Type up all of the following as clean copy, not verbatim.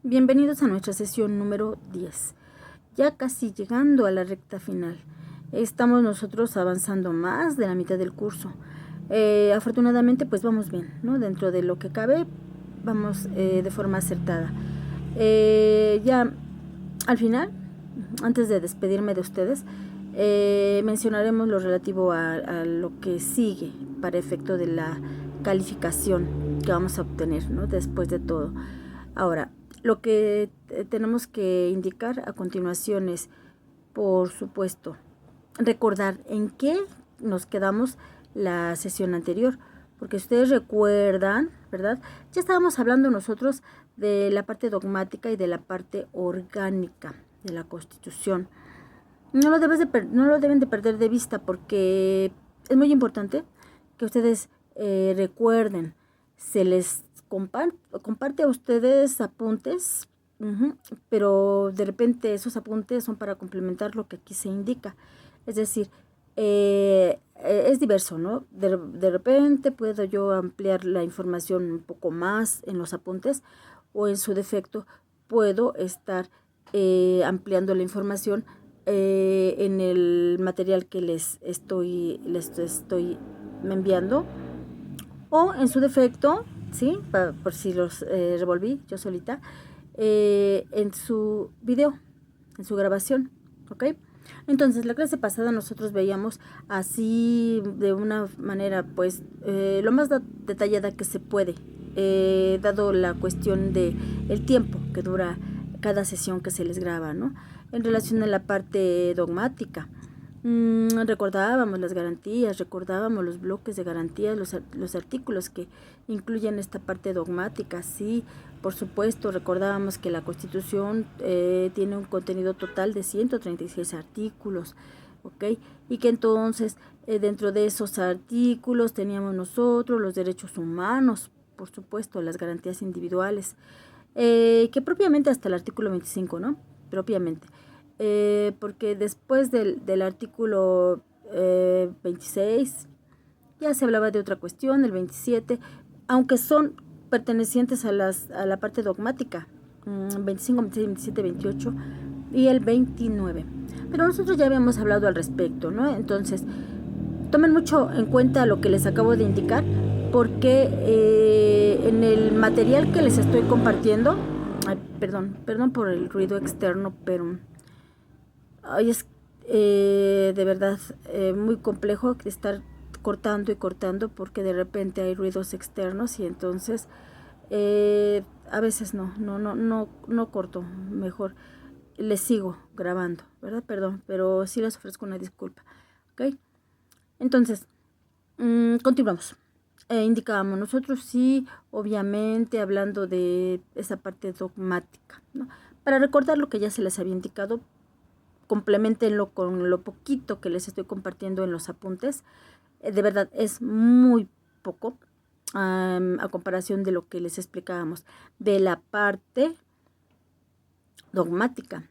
Bienvenidos a nuestra sesión número 10. Ya casi llegando a la recta final. Estamos nosotros avanzando más de la mitad del curso. Afortunadamente pues vamos bien, ¿no? Dentro de lo que cabe vamos de forma acertada. Ya al final, antes de despedirme de ustedes, mencionaremos lo relativo a lo que sigue para efecto de la calificación que vamos a obtener, ¿no? Después de todo. Ahora, lo que tenemos que indicar a continuación es, por supuesto, recordar en qué nos quedamos la sesión anterior, porque ustedes recuerdan, ¿verdad? Ya estábamos hablando nosotros de la parte dogmática y de la parte orgánica de la Constitución. No lo deben de perder de vista porque es muy importante que ustedes recuerden. Se les comparte a ustedes apuntes, pero de repente esos apuntes son para complementar lo que aquí se indica. Es decir, es diverso, ¿no? De repente puedo yo ampliar la información un poco más en los apuntes, o en su defecto puedo estar ampliando la información en el material que les estoy enviando, o en su defecto, ¿sí? Por si los revolví yo solita, en su video, en su grabación, ¿ok? Entonces, la clase pasada nosotros veíamos así de una manera, pues, lo más detallada que se puede, dado la cuestión de el tiempo que dura cada sesión que se les graba, ¿no? En relación a la parte dogmática. Recordábamos las garantías, recordábamos los bloques de garantías, los artículos que incluyen esta parte dogmática. Sí, por supuesto, recordábamos que la Constitución tiene un contenido total de 136 artículos, ¿ok? Y que entonces dentro de esos artículos teníamos nosotros los derechos humanos, por supuesto, las garantías individuales, que propiamente hasta el artículo 25, ¿no? Propiamente. Porque después del artículo 26 ya se hablaba de otra cuestión, el 27, aunque son pertenecientes a la parte dogmática, 25, 26, 27, 28 y el 29. Pero nosotros ya habíamos hablado al respecto, ¿no? Entonces, tomen mucho en cuenta lo que les acabo de indicar, porque en el material que les estoy compartiendo, perdón por el ruido externo, pero es de verdad muy complejo estar cortando y cortando, porque de repente hay ruidos externos y entonces a veces no corto, mejor les sigo grabando, ¿verdad? Perdón, pero sí les ofrezco una disculpa, ¿ok? Entonces, continuamos. Indicábamos nosotros, sí, obviamente hablando de esa parte dogmática, ¿no? Para recordar lo que ya se les había indicado, complementenlo con lo poquito que les estoy compartiendo en los apuntes. De verdad es muy poco a comparación de lo que les explicábamos de la parte dogmática.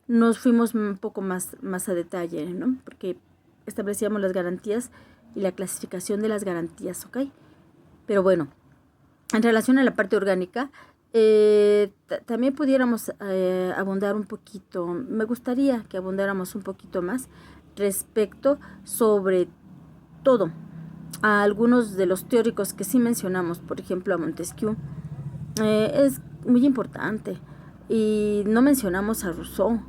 Nos fuimos un poco más a detalle, ¿no? Porque establecíamos las garantías y la clasificación de las garantías, ¿ok? Pero bueno, en relación a la parte orgánica, también pudiéramos abundar un poquito. Me gustaría que abundáramos un poquito más respecto, sobre todo, a algunos de los teóricos que sí mencionamos, por ejemplo a Montesquieu. Es muy importante, y no mencionamos a Rousseau.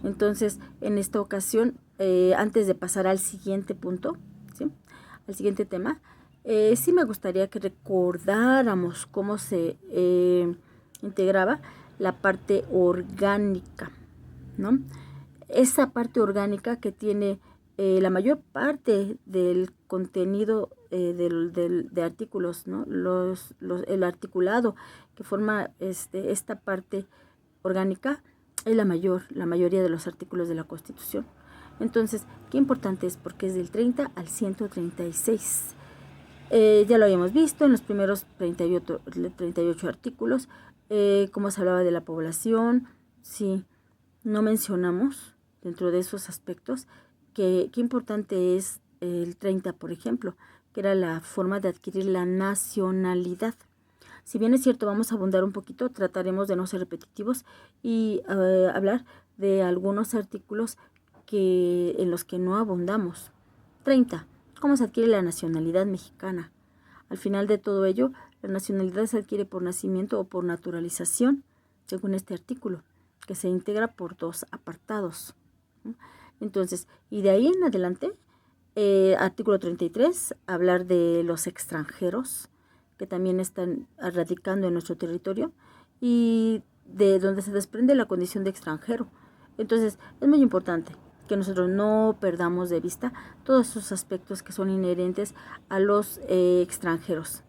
Entonces, en esta ocasión, antes de pasar al siguiente punto, ¿sí? Al siguiente tema, sí me gustaría que recordáramos cómo se integraba la parte orgánica, ¿no? Esa parte orgánica que tiene la mayor parte del contenido de artículos, ¿no? El articulado que forma esta parte orgánica es la mayoría de los artículos de la Constitución. Entonces, qué importante es, porque es del 30 al 136. Ya lo habíamos visto en los primeros 38 artículos, cómo se hablaba de la población. Sí, no mencionamos dentro de esos aspectos que qué importante es el 30, por ejemplo, que era la forma de adquirir la nacionalidad. Si bien es cierto, vamos a abundar un poquito, trataremos de no ser repetitivos y hablar de algunos artículos en los que no abundamos. 30. ¿Cómo se adquiere la nacionalidad mexicana? Al final de todo ello, la nacionalidad se adquiere por nacimiento o por naturalización, según este artículo, que se integra por 2 apartados. Entonces, y de ahí en adelante, artículo 33, hablar de los extranjeros que también están radicando en nuestro territorio y de donde se desprende la condición de extranjero. Entonces, es muy importante que nosotros no perdamos de vista todos esos aspectos que son inherentes a los extranjeros.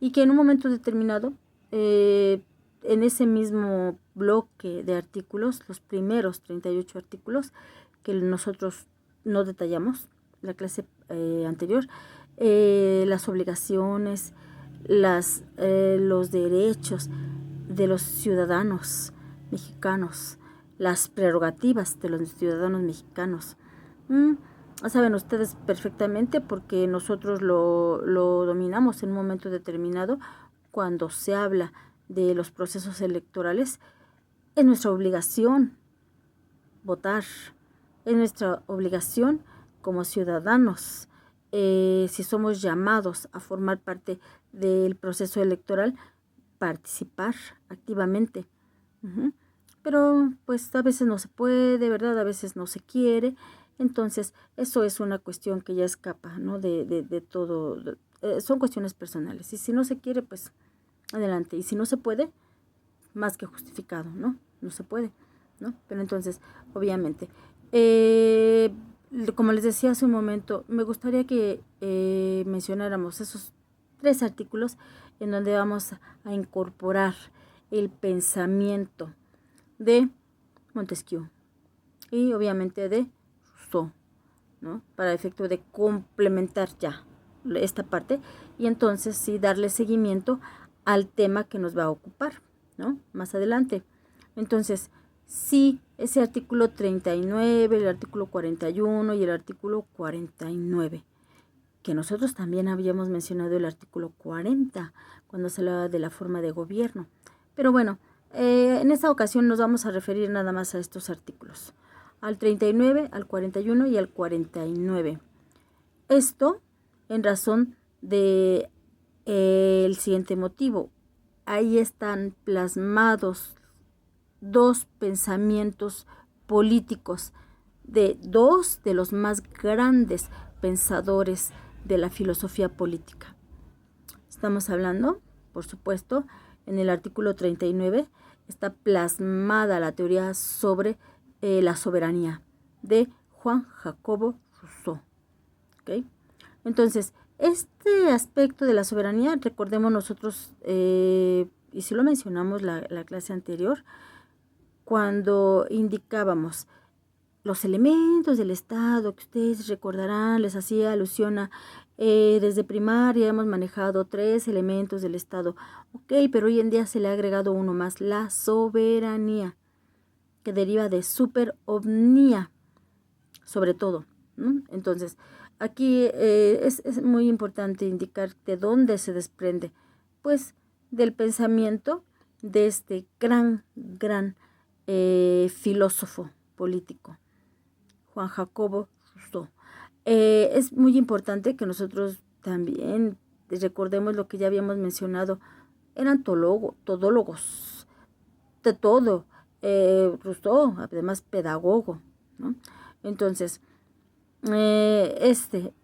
Y que en un momento determinado, en ese mismo bloque de artículos, los primeros 38 artículos que nosotros no detallamos, la clase anterior, las obligaciones, los derechos de los ciudadanos mexicanos, las prerrogativas de los ciudadanos mexicanos. Saben ustedes perfectamente porque nosotros lo dominamos en un momento determinado. Cuando se habla de los procesos electorales, es nuestra obligación votar, es nuestra obligación como ciudadanos, si somos llamados a formar parte del proceso electoral, participar activamente. Pero pues a veces no se puede, ¿verdad? A veces no se quiere. Entonces, eso es una cuestión que ya escapa, ¿no? de todo. Son cuestiones personales. Y si no se quiere, pues adelante. Y si no se puede, más que justificado, ¿no? No se puede, ¿no? Pero entonces, obviamente, como les decía hace un momento, me gustaría que mencionáramos esos 3 artículos en donde vamos a incorporar el pensamiento de Montesquieu y obviamente de Rousseau, ¿no? Para efecto de complementar ya esta parte y entonces sí darle seguimiento al tema que nos va a ocupar, ¿no? Más adelante. Entonces, sí, ese artículo 39, el artículo 41 y el artículo 49, que nosotros también habíamos mencionado el artículo 40, cuando se hablaba de la forma de gobierno. Pero bueno, en esta ocasión nos vamos a referir nada más a estos artículos, al 39, al 41 y al 49. Esto en razón de el siguiente motivo. Ahí están plasmados 2 pensamientos políticos de 2 de los más grandes pensadores de la filosofía política. Estamos hablando, por supuesto, en el artículo 39 está plasmada la teoría sobre la soberanía de Juan Jacobo Rousseau. ¿Okay? Entonces, este aspecto de la soberanía, recordemos nosotros, y si lo mencionamos la clase anterior, cuando indicábamos los elementos del Estado, que ustedes recordarán, les hacía alusión a, desde primaria hemos manejado 3 elementos del Estado. Ok, pero hoy en día se le ha agregado uno más, la soberanía, que deriva de super omnia, sobre todo, ¿no? Entonces, aquí es muy importante indicar de dónde se desprende, pues, del pensamiento de este gran filósofo político, Juan Jacobo Rousseau. Es muy importante que nosotros también recordemos lo que ya habíamos mencionado, eran todólogos, de todo, Rousseau, además pedagogo, ¿no? Entonces,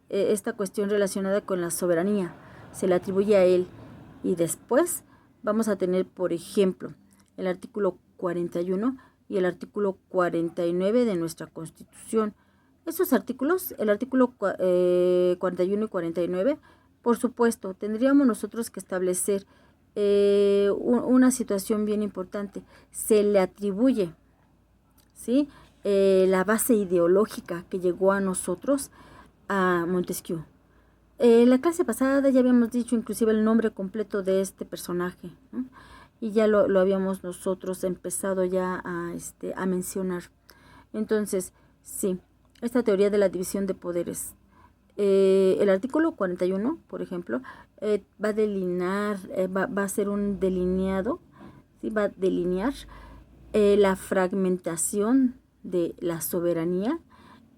esta cuestión relacionada con la soberanía se le atribuye a él y después vamos a tener, por ejemplo, el artículo 41 y el artículo 49 de nuestra Constitución. Estos artículos, el artículo 41 y 49, por supuesto, tendríamos nosotros que establecer una situación bien importante. Se le atribuye, ¿sí?, la base ideológica que llegó a nosotros a Montesquieu. La clase pasada ya habíamos dicho inclusive el nombre completo de este personaje, ¿no? Y ya lo habíamos nosotros empezado ya a mencionar. Entonces, sí, esta teoría de la división de poderes. El artículo 41, por ejemplo, va a delinear, va a ser un delineado, ¿sí? Va a delinear la fragmentación de la soberanía.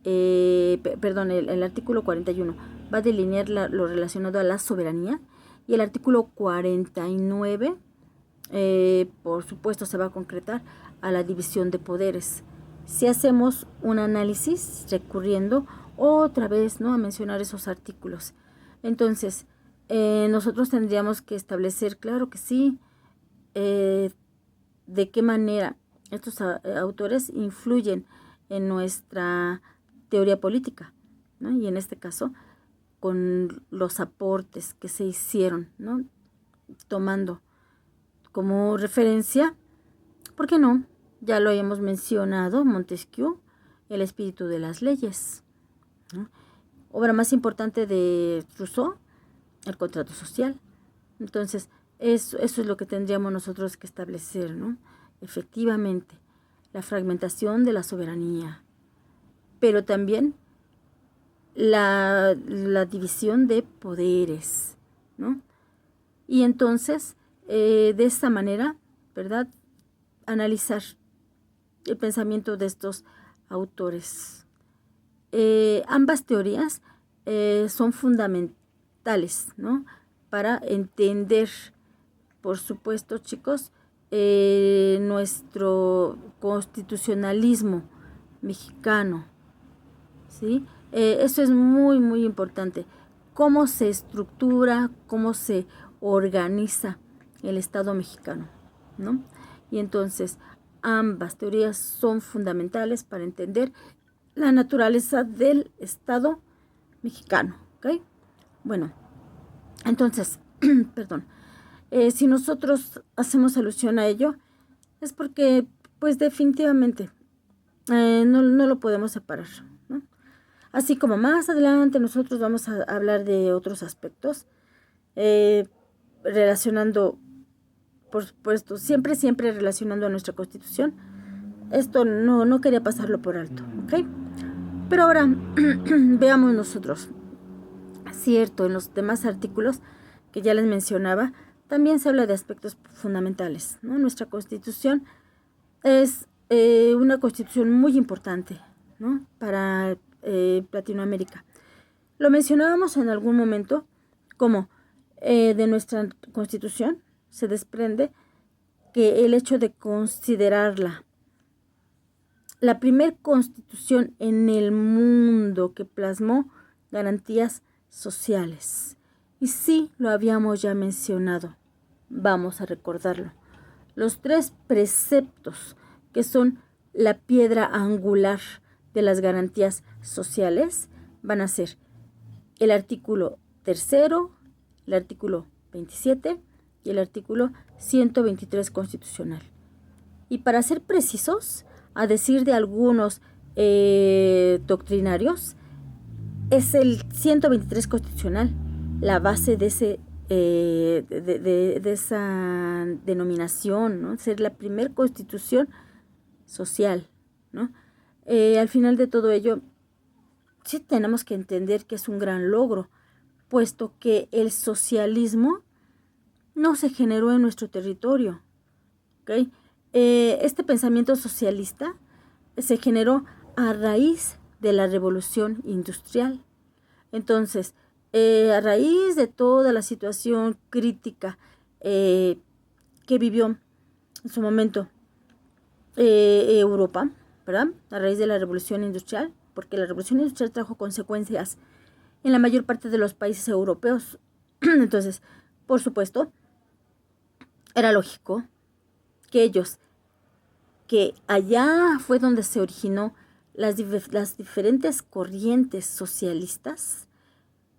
Perdón, el artículo 41 va a delinear lo relacionado a la soberanía, y el artículo 49, por supuesto, se va a concretar a la división de poderes. Si hacemos un análisis recurriendo otra vez, ¿no?, a mencionar esos artículos, entonces nosotros tendríamos que establecer, claro que sí, de qué manera estos autores influyen en nuestra teoría política, ¿no? Y en este caso, con los aportes que se hicieron, ¿no?, tomando como referencia, ¿por qué no? Ya lo hemos mencionado, Montesquieu, El espíritu de las leyes, ¿no? Obra más importante de Rousseau, El contrato social. Entonces, eso es lo que tendríamos nosotros que establecer, ¿no? Efectivamente, la fragmentación de la soberanía, pero también la división de poderes, ¿no? Y entonces, de esta manera, ¿verdad?, analizar el pensamiento de estos autores. Ambas teorías son fundamentales, ¿no?, para entender, por supuesto, chicos, nuestro constitucionalismo mexicano, ¿sí? Eso es muy, muy importante. Cómo se estructura, cómo se organiza el Estado mexicano, ¿no? Y entonces, ambas teorías son fundamentales para entender la naturaleza del Estado mexicano, ¿ok? Bueno, entonces, perdón, si nosotros hacemos alusión a ello, es porque, pues definitivamente, no lo podemos separar, ¿no? Así como más adelante nosotros vamos a hablar de otros aspectos, relacionando, por supuesto, siempre relacionando a nuestra Constitución. Esto no quería pasarlo por alto, ¿ok? Pero ahora veamos nosotros. Cierto, en los demás artículos que ya les mencionaba, también se habla de aspectos fundamentales, ¿no? Nuestra Constitución es una Constitución muy importante, ¿no?, para Latinoamérica. Lo mencionábamos en algún momento, como de nuestra Constitución se desprende que el hecho de considerarla la primer constitución en el mundo que plasmó garantías sociales. Y sí, lo habíamos ya mencionado, vamos a recordarlo. Los 3 preceptos que son la piedra angular de las garantías sociales van a ser el artículo 3º, el artículo 27 y el artículo 123 constitucional. Y para ser precisos, a decir de algunos doctrinarios, es el 123 constitucional la base de ese de esa denominación, ¿no?, ser la primer constitución social, ¿no? Al final de todo ello, sí tenemos que entender que es un gran logro, puesto que el socialismo no se generó en nuestro territorio, ¿ok? Este pensamiento socialista se generó a raíz de la revolución industrial. Entonces, a raíz de toda la situación crítica que vivió en su momento Europa, ¿verdad?, a raíz de la revolución industrial, porque la revolución industrial trajo consecuencias en la mayor parte de los países europeos. Entonces, por supuesto, era lógico que ellos, que allá fue donde se originó las diferentes corrientes socialistas,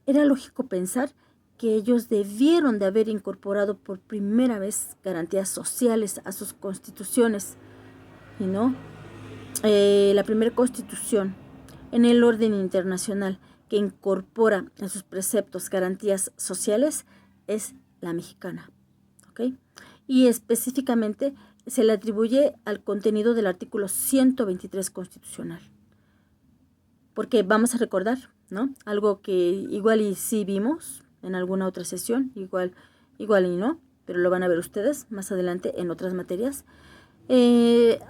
era lógico pensar que ellos debieron de haber incorporado por primera vez garantías sociales a sus constituciones, y no la primera constitución en el orden internacional que incorpora en sus preceptos garantías sociales es la mexicana, ¿ok? Y específicamente se le atribuye al contenido del artículo 123 constitucional. Porque vamos a recordar, ¿no?, algo que igual y sí vimos, en alguna otra sesión, igual y no, pero lo van a ver ustedes más adelante en otras materias.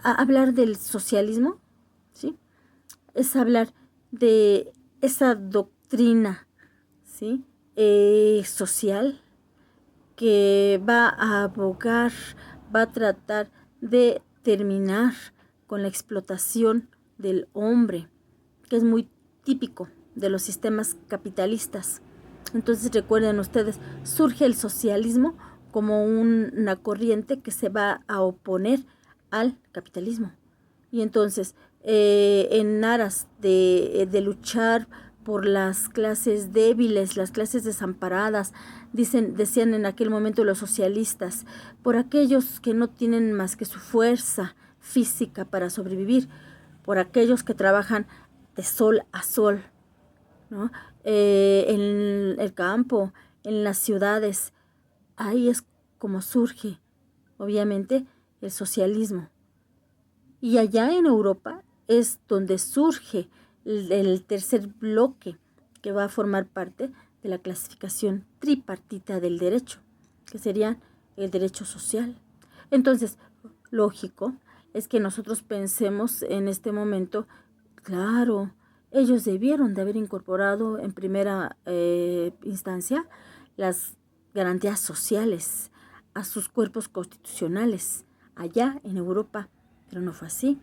Hablar del socialismo, ¿sí? Es hablar de esa doctrina, ¿sí? Social, que va a abogar, va a tratar de terminar con la explotación del hombre, que es muy típico de los sistemas capitalistas. Entonces recuerden ustedes, surge el socialismo como una corriente que se va a oponer al capitalismo. Y entonces, en aras de luchar por las clases débiles, las clases desamparadas, decían en aquel momento los socialistas, por aquellos que no tienen más que su fuerza física para sobrevivir, por aquellos que trabajan de sol a sol, ¿no? En el campo, en las ciudades, ahí es como surge, obviamente, el socialismo. Y allá en Europa es donde surge el tercer bloque que va a formar parte de la clasificación tripartita del derecho, que sería el derecho social. Entonces, lógico es que nosotros pensemos en este momento, claro, ellos debieron de haber incorporado en primera instancia las garantías sociales a sus cuerpos constitucionales allá en Europa, pero no fue así.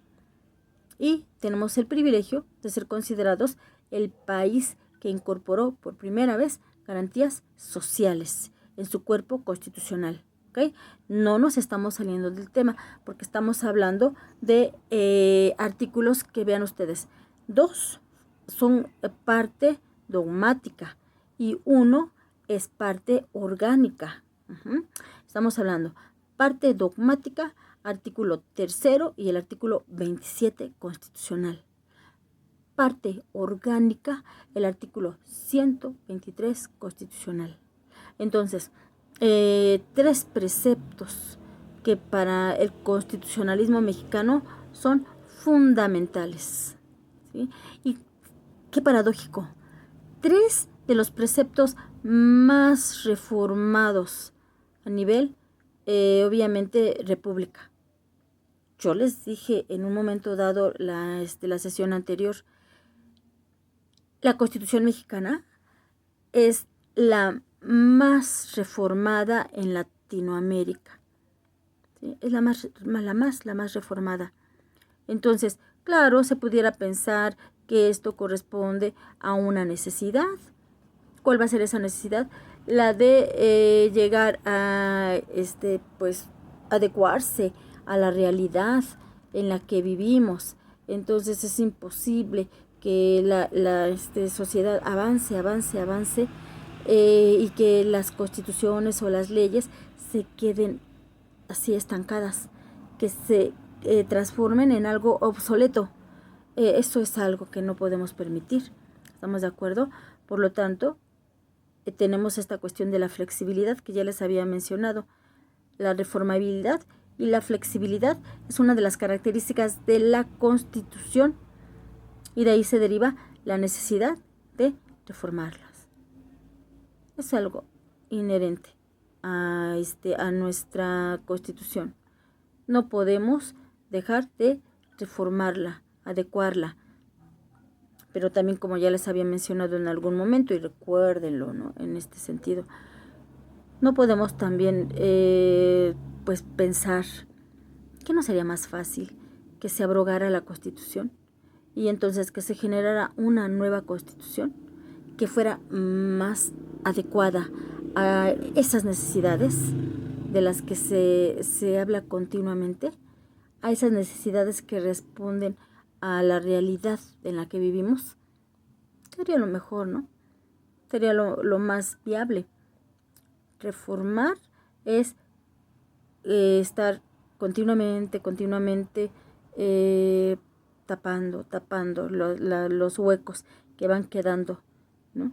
Y tenemos el privilegio de ser considerados el país que incorporó por primera vez garantías sociales en su cuerpo constitucional. ¿Okay? No nos estamos saliendo del tema porque estamos hablando de artículos que vean ustedes. 2 son parte dogmática y 1 es parte orgánica. Estamos hablando parte dogmática, artículo 3 y el artículo 27 constitucional. Parte orgánica, el artículo 123 constitucional. Entonces, 3 preceptos que para el constitucionalismo mexicano son fundamentales, ¿sí? Y qué paradójico, 3 de los preceptos más reformados a nivel, obviamente, república. Yo les dije en un momento dado, la sesión anterior, la Constitución mexicana es la más reformada en Latinoamérica. ¿Sí? Es la más reformada. Entonces, claro, se pudiera pensar que esto corresponde a una necesidad. ¿Cuál va a ser esa necesidad? La de llegar a pues adecuarse a la realidad en la que vivimos. Entonces es imposible que la sociedad avance y que las constituciones o las leyes se queden así estancadas, que se transformen en algo obsoleto. Eso es algo que no podemos permitir. ¿Estamos de acuerdo? Por lo tanto, tenemos esta cuestión de la flexibilidad que ya les había mencionado. La reformabilidad y la flexibilidad es una de las características de la Constitución y de ahí se deriva la necesidad de reformarlas. Es algo inherente a nuestra Constitución. No podemos dejar de reformarla, adecuarla. Pero también, como ya les había mencionado en algún momento, y recuérdenlo, ¿no? En este sentido, no podemos también pues pensar que no sería más fácil que se abrogara la Constitución y entonces que se generara una nueva Constitución que fuera más adecuada a esas necesidades de las que se habla continuamente, a esas necesidades que responden a la realidad en la que vivimos. Sería lo mejor, ¿no? Sería lo más viable. Reformar es estar continuamente tapando los huecos que van quedando, ¿no?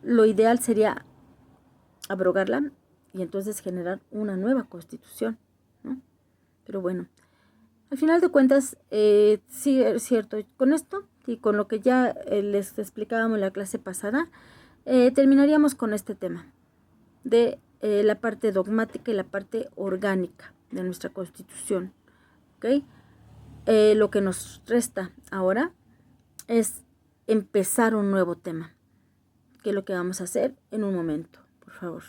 Lo ideal sería abrogarla y entonces generar una nueva Constitución, ¿no? Pero bueno, al final de cuentas, sí es cierto, con esto y con lo que ya les explicábamos en la clase pasada, terminaríamos con este tema de la parte dogmática y la parte orgánica de nuestra Constitución. ¿Okay? Lo que nos resta ahora es empezar un nuevo tema, que es lo que vamos a hacer en un momento, por favor.